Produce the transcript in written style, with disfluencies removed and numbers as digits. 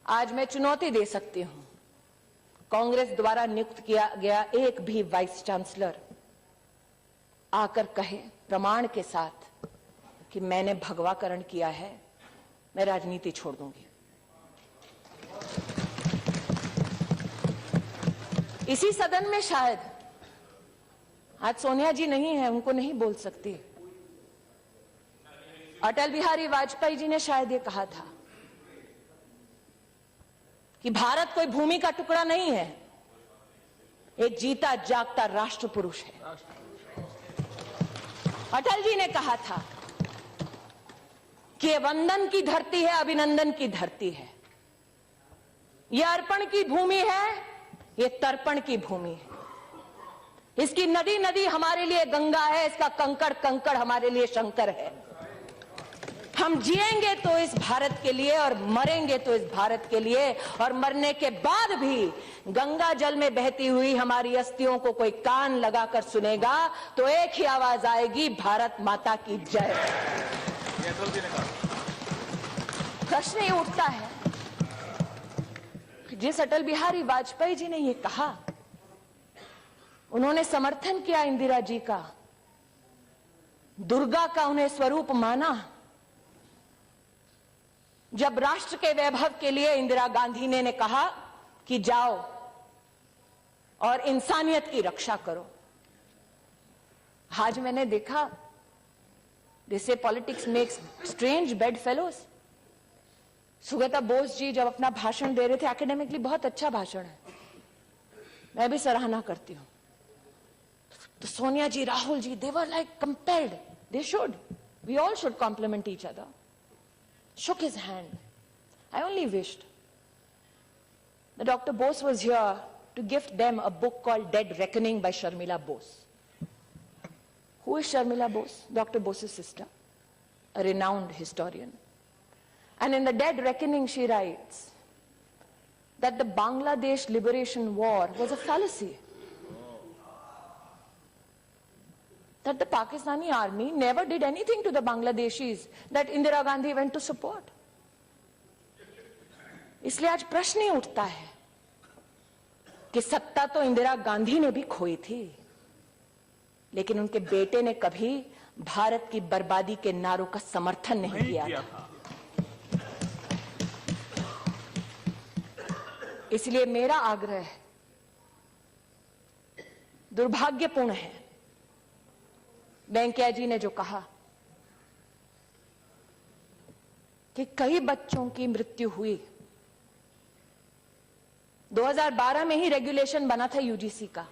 आज मैं चुनौती दे सकती हूं, कांग्रेस द्वारा नियुक्त किया गया एक भी वाइस चांसलर आकर कहे प्रमाण के साथ कि मैंने भगवाकरण किया है, मैं राजनीति छोड़ दूंगी। इसी सदन में शायद आज सोनिया जी नहीं है, उनको नहीं बोल सकती। अटल बिहारी वाजपेयी जी ने शायद ये कहा था कि भारत कोई भूमि का टुकड़ा नहीं है, एक जीता जागता राष्ट्र पुरुष है। अटल जी ने कहा था कि ये वंदन की धरती है, अभिनंदन की धरती है, ये अर्पण की भूमि है, ये तर्पण की भूमि है। इसकी नदी नदी हमारे लिए गंगा है, इसका कंकड़ कंकड़ हमारे लिए शंकर है। हम जिएंगे तो इस भारत के लिए और मरेंगे तो इस भारत के लिए, और मरने के बाद भी गंगा जल में बहती हुई हमारी अस्थियों को कोई कान लगाकर सुनेगा तो एक ही आवाज आएगी, भारत माता की जय। प्रश्न ये उठता है, जिस अटल बिहारी वाजपेयी जी ने ये कहा, उन्होंने समर्थन किया इंदिरा जी का, दुर्गा का उन्हें स्वरूप माना। जब राष्ट्र के वैभव के लिए इंदिरा गांधी ने कहा कि जाओ और इंसानियत की रक्षा करो, आज मैंने देखा they say politics makes strange bedfellows. Sugata Bose ji जब अपना भाषण दे रहे थे, एकेडमिकली बहुत अच्छा भाषण है, मैं भी सराहना करती हूं, तो सोनिया जी, Rahul ji, they were like compelled, they should, we all should compliment each other, shook his hand. I only wished that Dr. Bose was here to gift them a book called Dead Reckoning by Sharmila Bose. Who is Sharmila Bose? Dr. Bose's sister, a renowned historian. And in the Dead Reckoning she writes that the Bangladesh Liberation War was a fallacy. That the Pakistani army never did anything to the Bangladeshis that Indira Gandhi went to support. इसलिए आज प्रश्न ही उठता है कि सत्ता तो इंदिरा गांधी ने भी खोई थी, लेकिन उनके बेटे ने कभी भारत की बर्बादी के नारों का समर्थन नहीं किया था। इसलिए मेरा आग्रह है, दुर्भाग्यपूर्ण है वेंकैया जी ने जो कहा कि कई बच्चों की मृत्यु हुई। 2012 में ही रेगुलेशन बना था यूजीसी का